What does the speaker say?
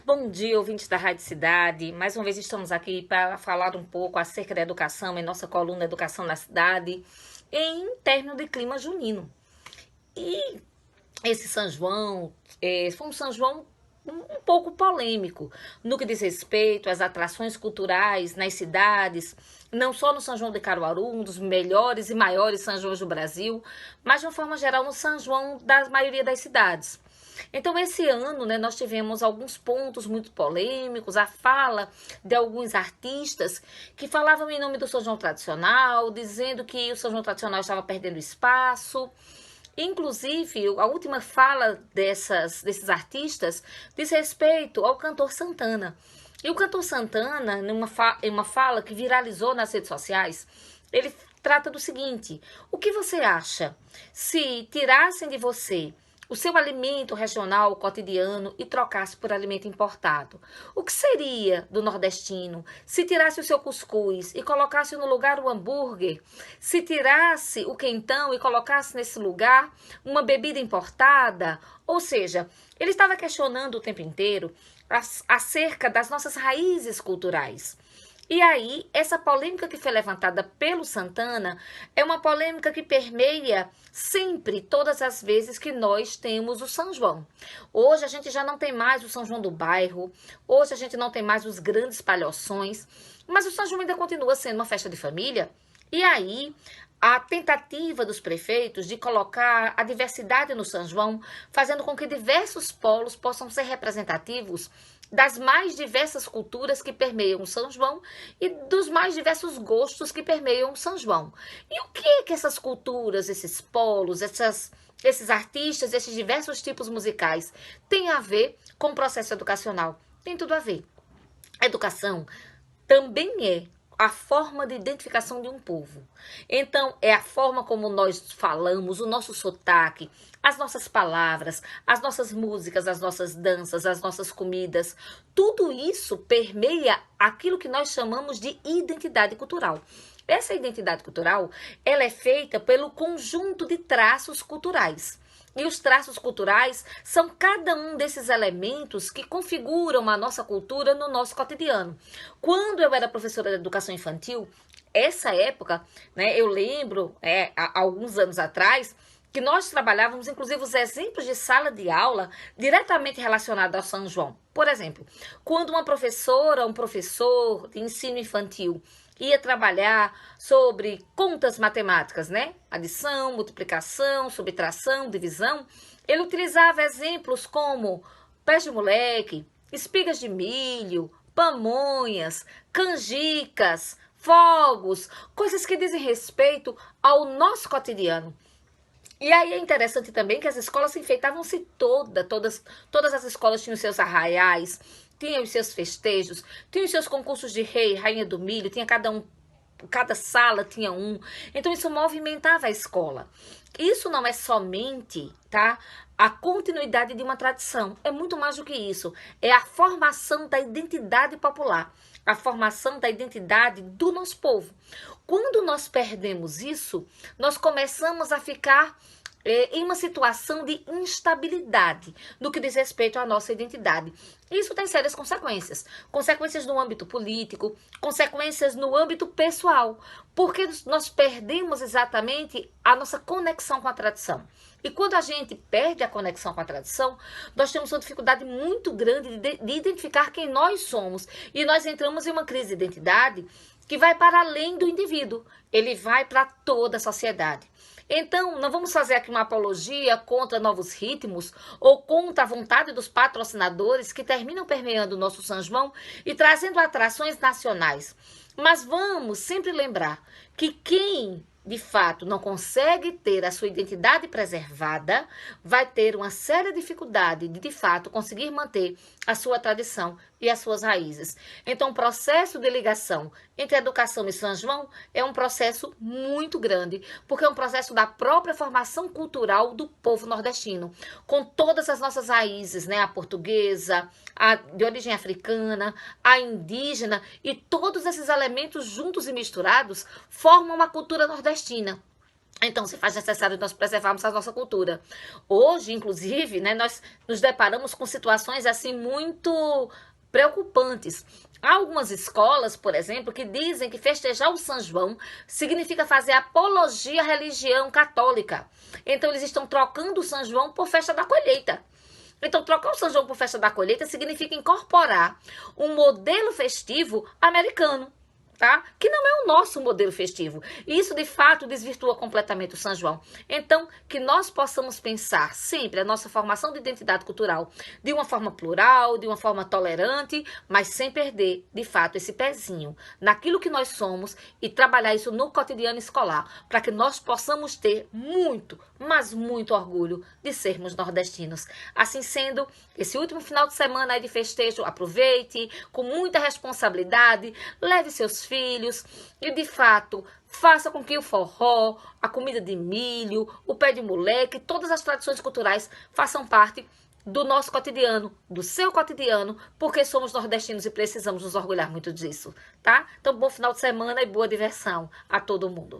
Bom dia, ouvintes da Rádio Cidade. Mais uma vez estamos aqui para falar um pouco acerca da educação em nossa coluna Educação na Cidade, em término de clima junino. E esse São João foi um São João um pouco polêmico no que diz respeito às atrações culturais nas cidades, não só no São João de Caruaru, um dos melhores e maiores São Joões do Brasil, mas de uma forma geral no São João da maioria das cidades. Então, esse ano, nós tivemos alguns pontos muito polêmicos, a fala de alguns artistas que falavam em nome do São João tradicional, dizendo que o São João tradicional estava perdendo espaço. Inclusive, a última fala desses artistas diz respeito ao cantor Santana. E o cantor Santana, em uma fala que viralizou nas redes sociais, ele trata do seguinte: o que você acha se tirassem de você o seu alimento regional cotidiano e trocasse por alimento importado? O que seria do nordestino se tirasse o seu cuscuz e colocasse no lugar o hambúrguer? Se tirasse o quentão e colocasse nesse lugar uma bebida importada? Ou seja, ele estava questionando o tempo inteiro acerca das nossas raízes culturais. E aí, essa polêmica que foi levantada pelo Santana é uma polêmica que permeia sempre, todas as vezes que nós temos o São João. Hoje a gente já não tem mais o São João do bairro, hoje a gente não tem mais os grandes palhoções, mas o São João ainda continua sendo uma festa de família. E aí, a tentativa dos prefeitos de colocar a diversidade no São João, fazendo com que diversos polos possam ser representativos das mais diversas culturas que permeiam o São João e dos mais diversos gostos que permeiam o São João. E o que essas culturas, esses polos, esses artistas, esses diversos tipos musicais têm a ver com o processo educacional? Tem tudo a ver. A educação também é a forma de identificação de um povo. Então, é a forma como nós falamos, o nosso sotaque, as nossas palavras, as nossas músicas, as nossas danças, as nossas comidas. Tudo isso permeia aquilo que nós chamamos de identidade cultural. Essa identidade cultural, ela é feita pelo conjunto de traços culturais. E os traços culturais são cada um desses elementos que configuram a nossa cultura no nosso cotidiano. Quando eu era professora de educação infantil, essa época, eu lembro, há alguns anos atrás, que nós trabalhávamos, inclusive, os exemplos de sala de aula diretamente relacionados ao São João. Por exemplo, quando uma professora, um professor de ensino infantil ia trabalhar sobre contas matemáticas, adição, multiplicação, subtração, divisão, ele utilizava exemplos como pés de moleque, espigas de milho, pamonhas, canjicas, fogos, coisas que dizem respeito ao nosso cotidiano. E aí é interessante também que as escolas se enfeitavam-se todas as escolas tinham seus arraiais, tinham os seus festejos, tinham os seus concursos de rei, rainha do milho, tinha cada sala tinha um. Então isso movimentava a escola. Isso não é somente, a continuidade de uma tradição. É muito mais do que isso. É a formação da identidade popular, a formação da identidade do nosso povo. Quando nós perdemos isso, nós começamos a ficar em uma situação de instabilidade no que diz respeito à nossa identidade. Isso tem sérias consequências. Consequências no âmbito político, consequências no âmbito pessoal, porque nós perdemos exatamente a nossa conexão com a tradição. E quando a gente perde a conexão com a tradição, nós temos uma dificuldade muito grande de identificar quem nós somos. E nós entramos em uma crise de identidade que vai para além do indivíduo. Ele vai para toda a sociedade. Então, não vamos fazer aqui uma apologia contra novos ritmos ou contra a vontade dos patrocinadores que terminam permeando o nosso São João e trazendo atrações nacionais. Mas vamos sempre lembrar que quem de fato não consegue ter a sua identidade preservada, vai ter uma séria dificuldade de fato conseguir manter a sua tradição e as suas raízes. Então, o processo de ligação entre educação e São João é um processo muito grande, porque é um processo da própria formação cultural do povo nordestino, com todas as nossas raízes, a portuguesa, a de origem africana, a indígena, e todos esses elementos juntos e misturados formam uma cultura nordestina. Então, se faz necessário nós preservarmos a nossa cultura. Hoje, inclusive, né, nós nos deparamos com situações assim muito preocupantes. Há algumas escolas, por exemplo, que dizem que festejar o São João significa fazer apologia à religião católica. Então, eles estão trocando o São João por festa da colheita. Então, trocar o São João por festa da colheita significa incorporar um modelo festivo americano, tá? Que não é o nosso modelo festivo. E isso, de fato, desvirtua completamente o São João. Então, que nós possamos pensar sempre a nossa formação de identidade cultural de uma forma plural, de uma forma tolerante, mas sem perder, de fato, esse pezinho naquilo que nós somos e trabalhar isso no cotidiano escolar, para que nós possamos ter muito, mas muito orgulho de sermos nordestinos. Assim sendo, esse último final de semana aí de festejo, aproveite com muita responsabilidade, leve seus filhos e, de fato, faça com que o forró, a comida de milho, o pé de moleque, todas as tradições culturais façam parte do nosso cotidiano, do seu cotidiano, porque somos nordestinos e precisamos nos orgulhar muito disso, tá? Então, bom final de semana e boa diversão a todo mundo.